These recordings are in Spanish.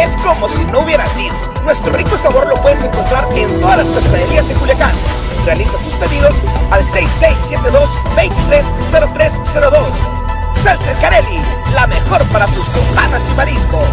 es como si no hubiera sido. Nuestro rico sabor lo puedes encontrar en todas las pescaderías de Culiacán. Realiza tus pedidos al 6672-230302. Salsa El Carelli, la mejor para tus botanas y mariscos.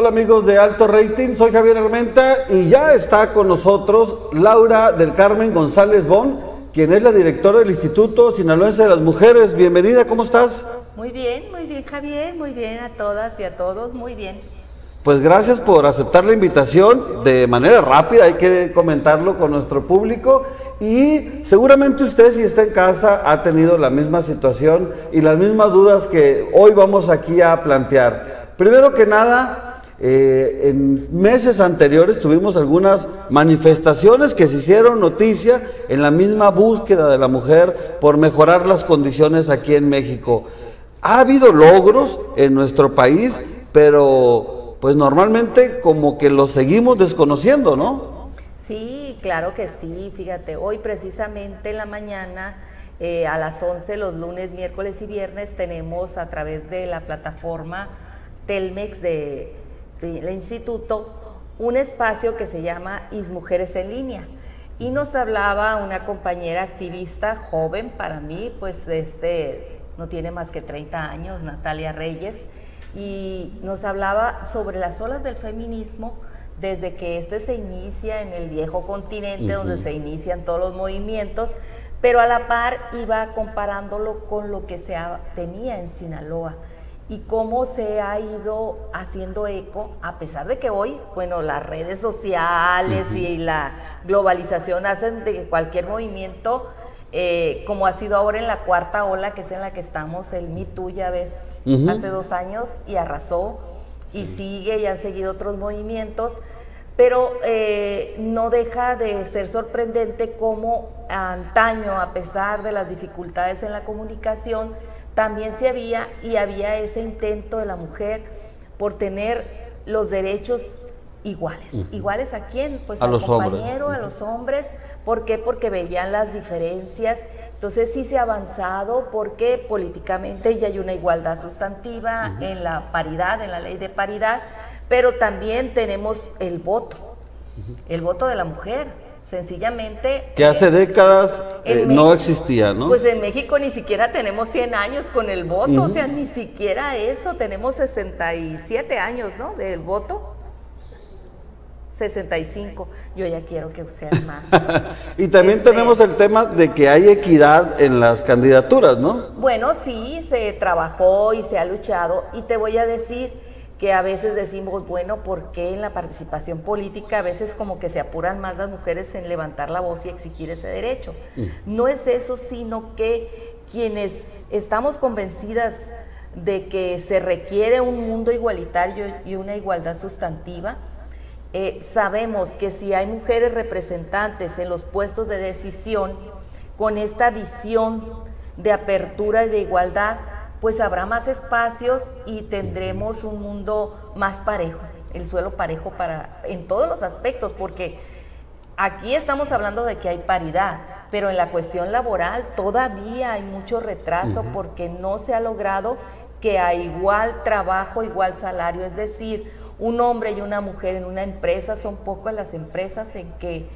Amigos de Alto Rating, soy Javier Armenta y ya está con nosotros Laura del Carmen González Bon, quien es la directora del Instituto Sinaloense de las Mujeres. Bienvenida, ¿cómo estás? Muy bien Javier, muy bien a todas y a todos, muy bien. Pues gracias por aceptar la invitación de manera rápida, hay que comentarlo con nuestro público y seguramente usted, si está en casa, ha tenido la misma situación y las mismas dudas que hoy vamos aquí a plantear. Primero que nada, en meses anteriores tuvimos algunas manifestaciones que se hicieron noticia en la misma búsqueda de la mujer por mejorar las condiciones aquí en México. Ha habido logros en nuestro país, pero pues normalmente como que los seguimos desconociendo, ¿no? Sí, claro que sí, fíjate, hoy precisamente en la mañana a las 11, los lunes, miércoles y viernes tenemos a través de la plataforma Telmex del instituto un espacio que se llama Mujeres en Línea, y nos hablaba una compañera activista joven para mí, pues no tiene más que 30 años, Natalia Reyes, y nos hablaba sobre las olas del feminismo desde que se inicia en el viejo continente, donde se inician todos los movimientos, pero a la par iba comparándolo con lo que tenía en Sinaloa y cómo se ha ido haciendo eco, a pesar de que hoy, bueno, las redes sociales y la globalización hacen de que cualquier movimiento, como ha sido ahora en la cuarta ola, que es en la que estamos, el Me Too, ya ves, hace 2 años y arrasó, y sigue, y han seguido otros movimientos, pero no deja de ser sorprendente cómo antaño, a pesar de las dificultades en la comunicación, también había ese intento de la mujer por tener los derechos iguales. ¿Iguales a quién? Pues al compañero, a los hombres. ¿Por qué? Porque veían las diferencias. Entonces sí se ha avanzado porque políticamente ya hay una igualdad sustantiva en la paridad, en la ley de paridad, pero también tenemos el voto de la mujer. Sencillamente... Que hace décadas no existía, ¿no? Pues en México ni siquiera tenemos 100 años con el voto, o sea, ni siquiera eso, tenemos 67 años, ¿no? Del voto. 65, yo ya quiero que sean más. Y también tenemos el tema de que hay equidad en las candidaturas, ¿no? Bueno, sí, se trabajó y se ha luchado, y te voy a decir que a veces decimos, bueno, ¿por qué en la participación política a veces como que se apuran más las mujeres en levantar la voz y exigir ese derecho? No es eso, sino que quienes estamos convencidas de que se requiere un mundo igualitario y una igualdad sustantiva, sabemos que si hay mujeres representantes en los puestos de decisión con esta visión de apertura y de igualdad, pues habrá más espacios y tendremos un mundo más parejo, el suelo parejo en todos los aspectos, porque aquí estamos hablando de que hay paridad, pero en la cuestión laboral todavía hay mucho retraso porque no se ha logrado que a igual trabajo, igual salario, es decir, un hombre y una mujer en una empresa, son pocas las empresas en que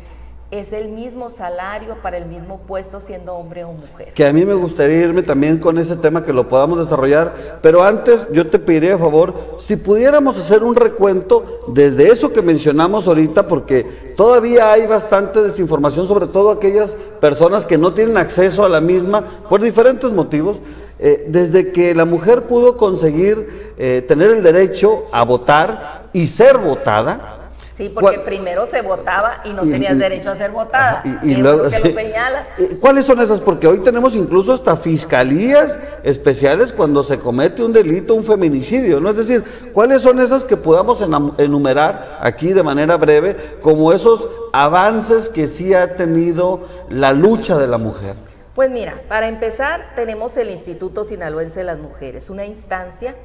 es el mismo salario para el mismo puesto siendo hombre o mujer. Que a mí me gustaría irme también con ese tema, que lo podamos desarrollar, pero antes yo te pediría, a favor, si pudiéramos hacer un recuento desde eso que mencionamos ahorita, porque todavía hay bastante desinformación, sobre todo aquellas personas que no tienen acceso a la misma por diferentes motivos. Desde que la mujer pudo conseguir tener el derecho a votar y ser votada. Sí, porque primero se votaba y no tenías derecho a ser votada. Y luego, que lo señalas. ¿Cuáles son esas? Porque hoy tenemos incluso hasta fiscalías especiales cuando se comete un delito, un feminicidio, ¿no? Es decir, ¿cuáles son esas que podamos enumerar aquí de manera breve como esos avances que sí ha tenido la lucha de la mujer? Pues mira, para empezar tenemos el Instituto Sinaloense de las Mujeres, una instancia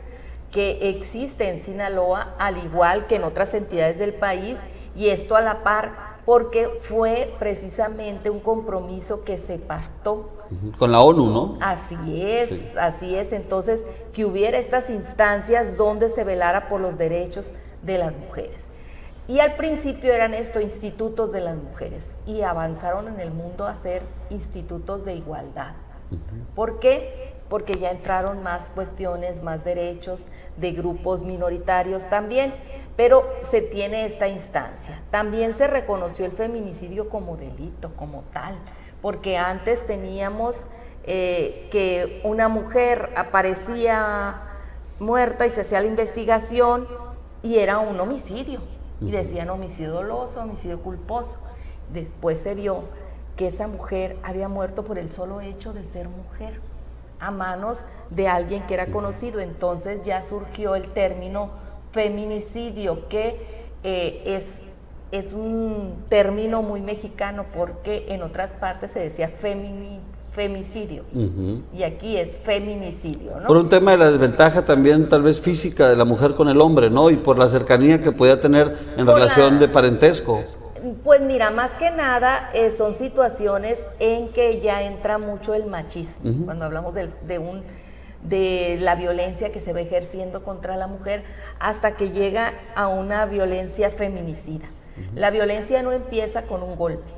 que existe en Sinaloa, al igual que en otras entidades del país, y esto a la par, porque fue precisamente un compromiso que se pactó. Con la ONU, ¿no? Así es, sí. Así es. Entonces, que hubiera estas instancias donde se velara por los derechos de las mujeres. Y al principio eran estos institutos de las mujeres, y avanzaron en el mundo a ser institutos de igualdad. ¿Por qué? Porque ya entraron más cuestiones, más derechos de grupos minoritarios también, pero se tiene esta instancia. También se reconoció el feminicidio como delito, como tal, porque antes teníamos que una mujer aparecía muerta y se hacía la investigación y era un homicidio, y decían homicidio doloso, homicidio culposo. Después se vio que esa mujer había muerto por el solo hecho de ser mujer, a manos de alguien que era conocido. Entonces ya surgió el término feminicidio, que es un término muy mexicano, porque en otras partes se decía femicidio, y aquí es feminicidio, ¿no? Por un tema de la desventaja también, tal vez física, de la mujer con el hombre, ¿no? Y por la cercanía que podía tener en relación de parentesco. Pues mira, más que nada son situaciones en que ya entra mucho el machismo, cuando hablamos de la violencia que se va ejerciendo contra la mujer, hasta que llega a una violencia feminicida. La violencia no empieza con un golpe,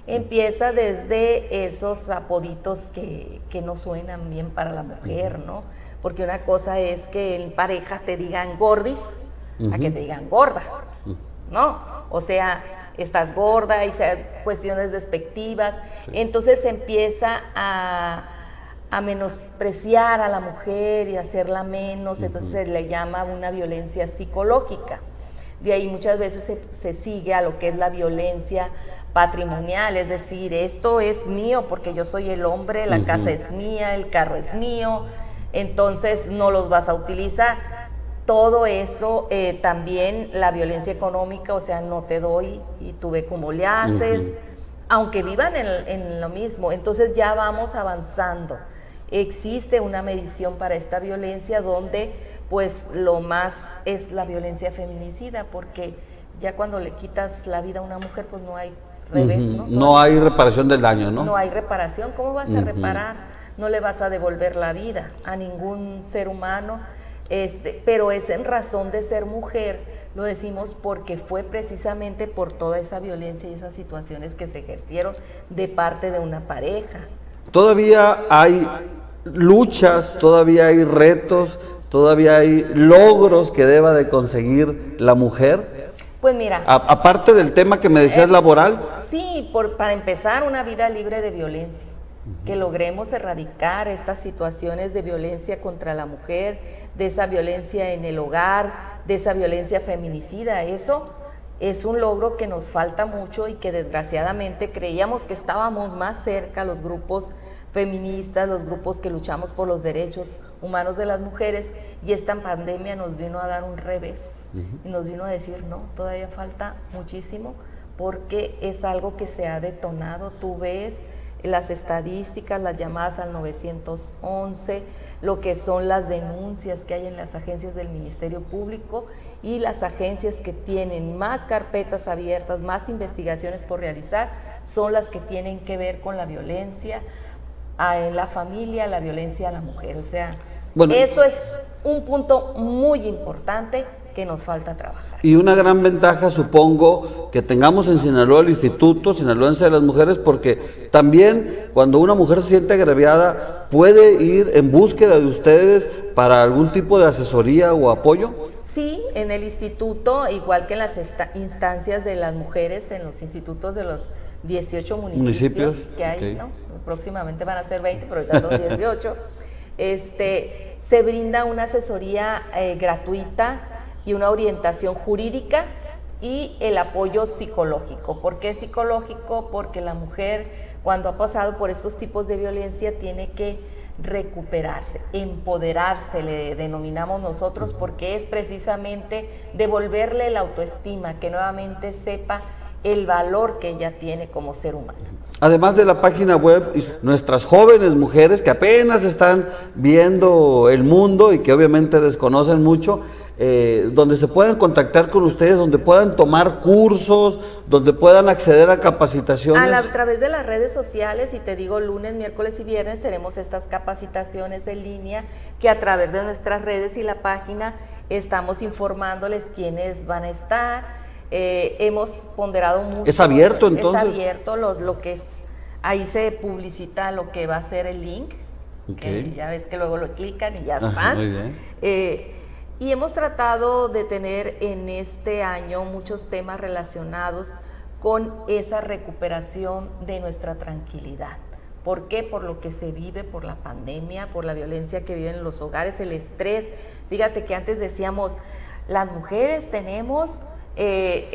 empieza desde esos apoditos que no suenan bien para la mujer, ¿no? Porque una cosa es que en pareja te digan gordis, a que te digan gorda, ¿no? O sea, estás gorda, y cuestiones despectivas, entonces se empieza a menospreciar a la mujer y hacerla menos, entonces se le llama una violencia psicológica. De ahí muchas veces se sigue a lo que es la violencia patrimonial, es decir, esto es mío porque yo soy el hombre, la casa es mía, el carro es mío, entonces no los vas a utilizar. Todo eso, también la violencia económica, o sea, no te doy y tú ve cómo le haces, aunque vivan en lo mismo. Entonces ya vamos avanzando. Existe una medición para esta violencia donde pues lo más es la violencia feminicida, porque ya cuando le quitas la vida a una mujer pues no hay revés, ¿no? No hay reparación del daño, ¿no? No hay reparación. ¿Cómo vas a reparar? No le vas a devolver la vida a ningún ser humano, pero es en razón de ser mujer, lo decimos porque fue precisamente por toda esa violencia y esas situaciones que se ejercieron de parte de una pareja. Todavía hay luchas, todavía hay retos, todavía hay logros que deba de conseguir la mujer. Pues mira, aparte del tema que me decías laboral. Sí, para empezar, una vida libre de violencia, que logremos erradicar estas situaciones de violencia contra la mujer, de esa violencia en el hogar, de esa violencia feminicida. Eso es un logro que nos falta mucho y que desgraciadamente creíamos que estábamos más cerca, los grupos feministas, los grupos que luchamos por los derechos humanos de las mujeres, y esta pandemia nos vino a dar un revés y nos vino a decir no, todavía falta muchísimo, porque es algo que se ha detonado. Tú ves las estadísticas, las llamadas al 911, lo que son las denuncias que hay en las agencias del Ministerio Público, y las agencias que tienen más carpetas abiertas, más investigaciones por realizar, son las que tienen que ver con la violencia en la familia, la violencia a la mujer. O sea, bueno, esto es un punto muy importante que nos falta trabajar. Y una gran ventaja, supongo, que tengamos en Sinaloa el Instituto Sinaloense de las Mujeres, porque también cuando una mujer se siente agraviada puede ir en búsqueda de ustedes para algún tipo de asesoría o apoyo. Sí, en el instituto, igual que en las instancias de las mujeres, en los institutos de los 18 municipios que hay, ¿no? Próximamente van a ser 20, pero ahorita son 18. Se brinda una asesoría gratuita y una orientación jurídica y el apoyo psicológico. ¿Por qué psicológico? Porque la mujer, cuando ha pasado por estos tipos de violencia, tiene que recuperarse, empoderarse, le denominamos nosotros, porque es precisamente devolverle la autoestima, que nuevamente sepa el valor que ella tiene como ser humano. Además de la página web, nuestras jóvenes mujeres que apenas están viendo el mundo y que obviamente desconocen mucho, donde se puedan contactar con ustedes, donde puedan tomar cursos, donde puedan acceder a capacitaciones. A través de las redes sociales, y te digo, lunes, miércoles y viernes tenemos estas capacitaciones en línea, que a través de nuestras redes y la página estamos informándoles quiénes van a estar. Hemos ponderado mucho. ¿Es abierto entonces? Es abierto, lo que es, ahí se publicita lo que va a ser el link, que ya ves que luego lo clican y ya están. Muy bien. Y hemos tratado de tener en este año muchos temas relacionados con esa recuperación de nuestra tranquilidad. ¿Por qué? Por lo que se vive, por la pandemia, por la violencia que viven en los hogares, el estrés. Fíjate que antes decíamos, las mujeres tenemos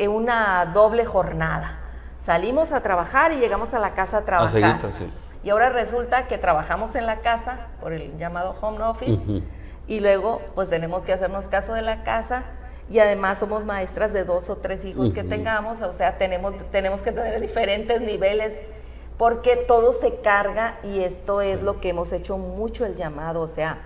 una doble jornada. Salimos a trabajar y llegamos a la casa a trabajar. Y ahora resulta que trabajamos en la casa por el llamado home office, y luego pues tenemos que hacernos caso de la casa, y además somos maestras de 2 o 3 hijos que tengamos, o sea, tenemos que tener diferentes niveles, porque todo se carga, y esto es lo que hemos hecho mucho el llamado. O sea,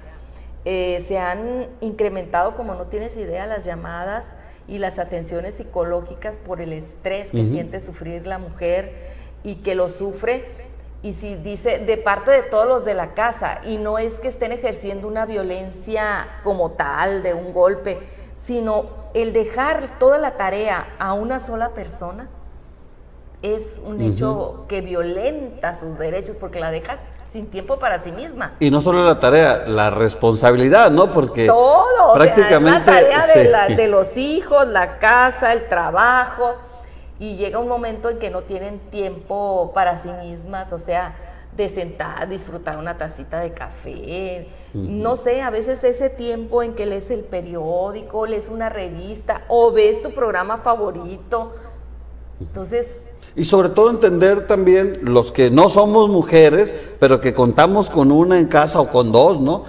se han incrementado, como no tienes idea, las llamadas y las atenciones psicológicas por el estrés que siente sufrir la mujer y que lo sufre. Y si dice, de parte de todos los de la casa, y no es que estén ejerciendo una violencia como tal, de un golpe, sino el dejar toda la tarea a una sola persona, es un hecho que violenta sus derechos, porque la dejas sin tiempo para sí misma. Y no solo la tarea, la responsabilidad, ¿no? Porque todo, prácticamente, o sea, la tarea de los hijos, la casa, el trabajo, y llega un momento en que no tienen tiempo para sí mismas. O sea, de sentar, disfrutar una tacita de café, no sé, a veces ese tiempo en que lees el periódico, lees una revista o ves tu programa favorito. Entonces... Y sobre todo entender también los que no somos mujeres, pero que contamos con una en casa o con dos, ¿no?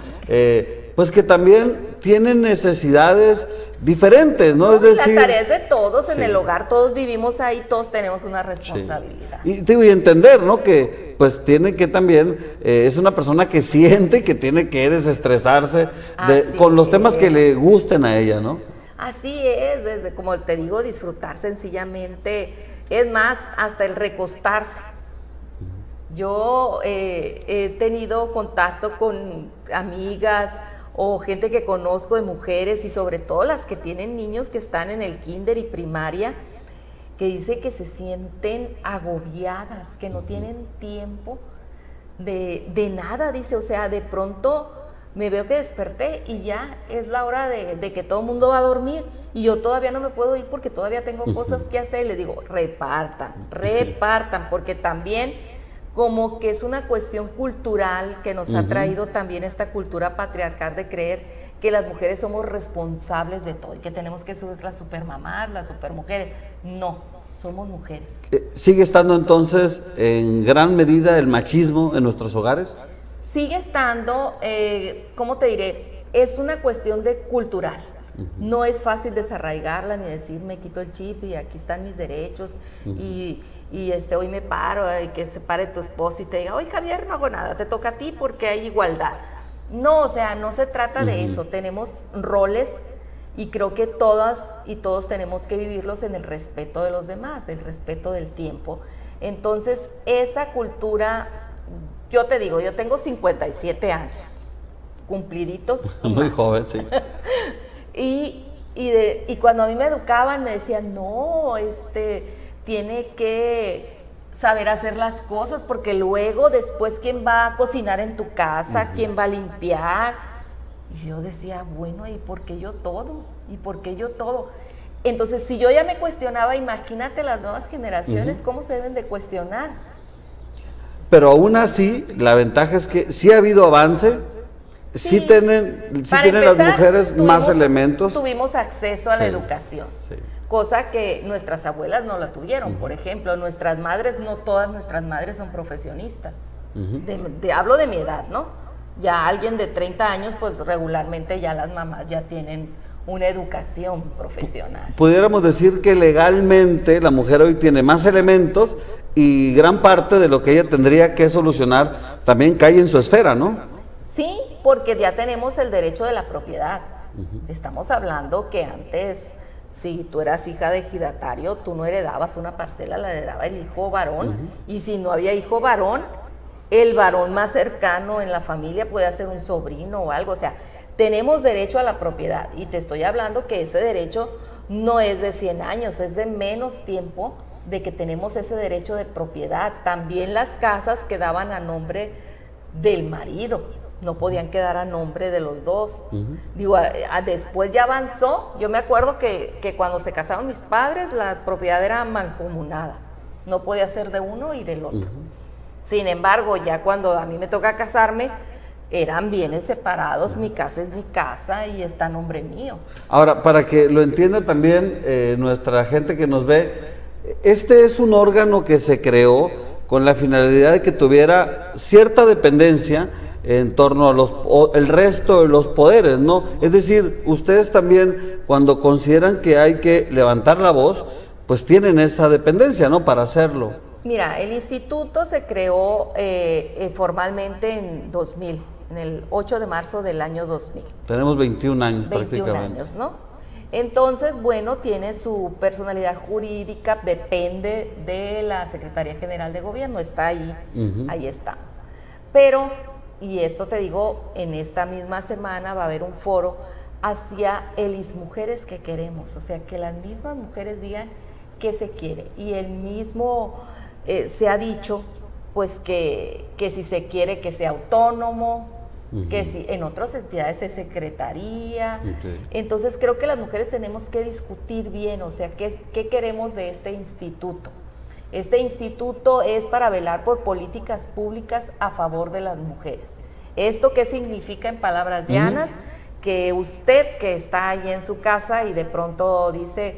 Pues que también tienen necesidades diferentes, ¿no? Es decir, la tarea es de todos, sí, en el hogar, todos vivimos ahí, todos tenemos una responsabilidad. Sí. Y entender, ¿no? Que pues tiene que también, es una persona que siente que tiene que desestresarse con los temas que le gusten a ella, ¿no? Así es, desde, como te digo, disfrutar sencillamente, es más, hasta el recostarse. Yo he tenido contacto con amigas o gente que conozco de mujeres y sobre todo las que tienen niños que están en el kinder y primaria, que dice que se sienten agobiadas, que no tienen tiempo de nada, dice, o sea, de pronto me veo que desperté y ya es la hora de que todo el mundo va a dormir y yo todavía no me puedo ir porque todavía tengo cosas que hacer. Y les digo, repartan, porque también como que es una cuestión cultural que nos ha traído también esta cultura patriarcal de creer que las mujeres somos responsables de todo y que tenemos que ser las supermamás, las supermujeres. No, somos mujeres. ¿Sigue estando entonces en gran medida el machismo en nuestros hogares? Sigue estando, ¿cómo te diré? Es una cuestión de cultural. No es fácil desarraigarla ni decir me quito el chip y aquí están mis derechos y hoy me paro y que se pare tu esposo y te diga, hoy Javier, no hago nada, te toca a ti porque hay igualdad. No, o sea, no se trata de eso. Tenemos roles y creo que todas y todos tenemos que vivirlos en el respeto de los demás, el respeto del tiempo. Entonces, esa cultura, yo te digo, yo tengo 57 años, cumpliditos. Muy joven, sí. Y cuando a mí me educaban me decían, no, tiene que saber hacer las cosas porque luego después quién va a cocinar en tu casa, quién va a limpiar. Y yo decía, bueno, ¿y por qué yo todo? ¿Y por qué yo todo? Entonces, si yo ya me cuestionaba, imagínate las nuevas generaciones cómo se deben de cuestionar. Pero aún así, la ventaja es que sí ha habido avance. Sí tienen empezar, las mujeres más elementos. Tuvimos acceso a la educación, cosa que nuestras abuelas no la tuvieron. Por ejemplo, nuestras madres, no todas nuestras madres son profesionistas. Hablo de mi edad, ¿no? Ya alguien de 30 años, pues regularmente ya las mamás ya tienen una educación profesional. Pudiéramos decir que legalmente la mujer hoy tiene más elementos y gran parte de lo que ella tendría que solucionar también cae en su esfera, ¿no? Sí, porque ya tenemos el derecho de la propiedad. Estamos hablando que antes, si tú eras hija de ejidatario, tú no heredabas una parcela, la heredaba el hijo varón. Y si no había hijo varón, el varón más cercano en la familia puede ser un sobrino o algo. O sea, tenemos derecho a la propiedad. Y te estoy hablando que ese derecho no es de 100 años, es de menos tiempo de que tenemos ese derecho de propiedad. También las casas quedaban a nombre del marido. No podían quedar a nombre de los dos. Digo, después ya avanzó. Yo me acuerdo que cuando se casaron mis padres, la propiedad era mancomunada. No podía ser de uno y del otro. Sin embargo, ya cuando a mí me toca casarme, eran bienes separados. Mi casa es mi casa y está a nombre mío. Ahora, para que lo entienda también nuestra gente que nos ve, este es un órgano que se creó con la finalidad de que tuviera cierta dependencia en torno a el resto de los poderes, ¿no? Es decir, ustedes también cuando consideran que hay que levantar la voz, pues tienen esa dependencia, ¿no? Para hacerlo. Mira, el instituto se creó formalmente en 2000, en el 8 de marzo del año 2000. Tenemos 21 años 21 prácticamente. años, ¿no? Entonces, bueno, tiene su personalidad jurídica, depende de la Secretaría General de Gobierno, está ahí, ahí está. Pero... y esto te digo, en esta misma semana va a haber un foro hacia las mujeres que queremos, o sea, que las mismas mujeres digan qué se quiere. Y el mismo se ha dicho, pues, que si se quiere que sea autónomo, que si en otras entidades es secretaría. Entonces creo que las mujeres tenemos que discutir bien, o sea, qué queremos de este instituto. Este instituto es para velar por políticas públicas a favor de las mujeres. ¿Esto qué significa en palabras llanas? Que usted que está ahí en su casa y de pronto dice,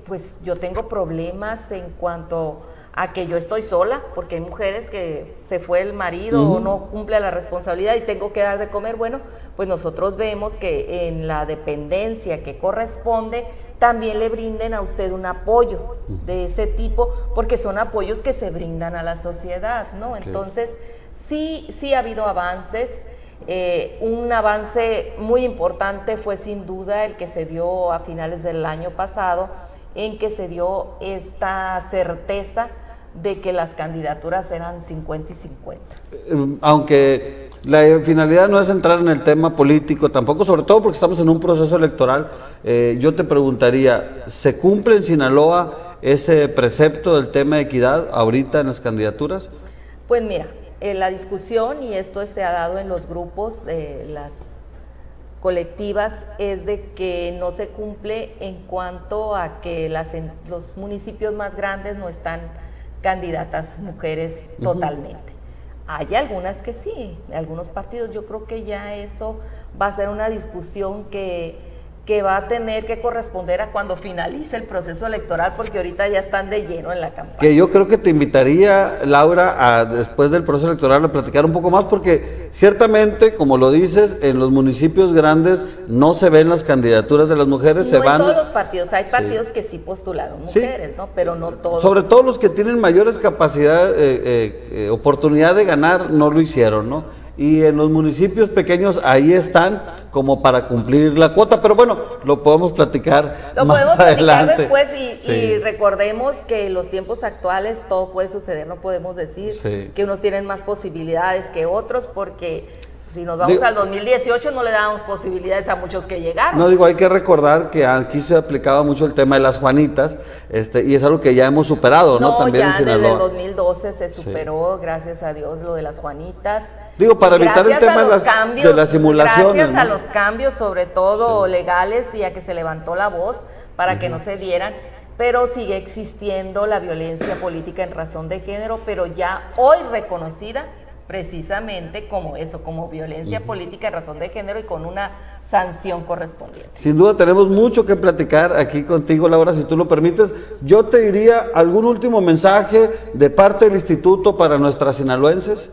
pues yo tengo problemas en cuanto a que yo estoy sola, porque hay mujeres que se fue el marido o no cumple la responsabilidad y tengo que dar de comer. Bueno, pues nosotros vemos que en la dependencia que corresponde también le brinden a usted un apoyo de ese tipo, porque son apoyos que se brindan a la sociedad, ¿no? Okay. Entonces, sí ha habido avances. Un avance muy importante fue sin duda el que se dio a finales del año pasado, en que se dio esta certeza de que las candidaturas eran 50 y 50. Aunque la finalidad no es entrar en el tema político tampoco, sobre todo porque estamos en un proceso electoral, yo te preguntaría, ¿se cumple en Sinaloa ese precepto del tema de equidad ahorita en las candidaturas? Pues mira, la discusión, y esto se ha dado en los grupos de las colectivas, es de que no se cumple en cuanto a que los municipios más grandes no están candidatas mujeres totalmente. Hay algunas que sí, algunos partidos. Yo creo que ya eso va a ser una discusión que va a tener que corresponder a cuando finalice el proceso electoral, porque ahorita ya están de lleno en la campaña. Que yo creo que te invitaría, Laura, después del proceso electoral a platicar un poco más, porque ciertamente, como lo dices, en los municipios grandes no se ven las candidaturas de las mujeres, no se van... en todos los partidos, hay partidos que sí postularon mujeres, ¿no? Pero no todos. Sobre todo los que tienen mayores capacidad, oportunidad de ganar, no lo hicieron, ¿no? Y en los municipios pequeños ahí están como para cumplir la cuota, pero bueno, lo podemos platicar más adelante. Después y recordemos que en los tiempos actuales todo puede suceder, no podemos decir que unos tienen más posibilidades que otros, porque si nos vamos al 2018 no le dábamos posibilidades a muchos que llegaron. No, hay que recordar que aquí se aplicaba mucho el tema de las Juanitas, y es algo que ya hemos superado, ¿no? También ya en Sinaloa. desde el 2012 se superó, gracias a Dios, lo de las Juanitas. Para evitar el tema de las simulaciones. Gracias a los cambios, sobre todo legales, y a que se levantó la voz para que no se dieran, pero sigue existiendo la violencia política en razón de género, pero ya hoy reconocida precisamente como eso, como violencia política en razón de género y con una sanción correspondiente. Sin duda tenemos mucho que platicar aquí contigo, Laura, si tú lo permites. Yo te diría algún último mensaje de parte del instituto para nuestras sinaloenses.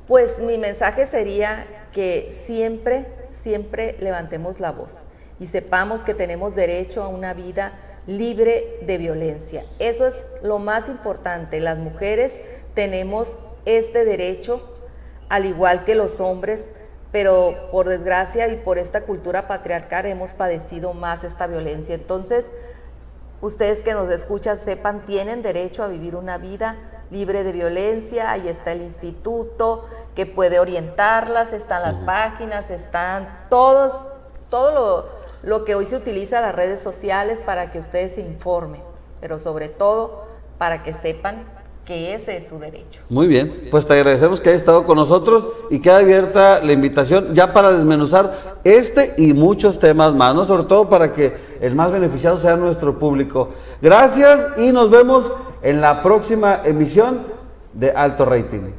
Pues mi mensaje sería que siempre levantemos la voz y sepamos que tenemos derecho a una vida libre de violencia. Eso es lo más importante. Las mujeres tenemos este derecho, al igual que los hombres, pero por desgracia y por esta cultura patriarcal hemos padecido más esta violencia. Entonces, ustedes que nos escuchan sepan, tienen derecho a vivir una vida libre de violencia. Ahí está el instituto que puede orientarlas, están las páginas, están todo lo que hoy se utiliza, las redes sociales, para que ustedes se informen, pero sobre todo para que sepan que ese es su derecho. Muy bien, pues te agradecemos que hayas estado con nosotros y queda abierta la invitación ya para desmenuzar y muchos temas más, ¿no? Sobre todo para que el más beneficiado sea nuestro público. Gracias y nos vemos en la próxima emisión de Alto Rating.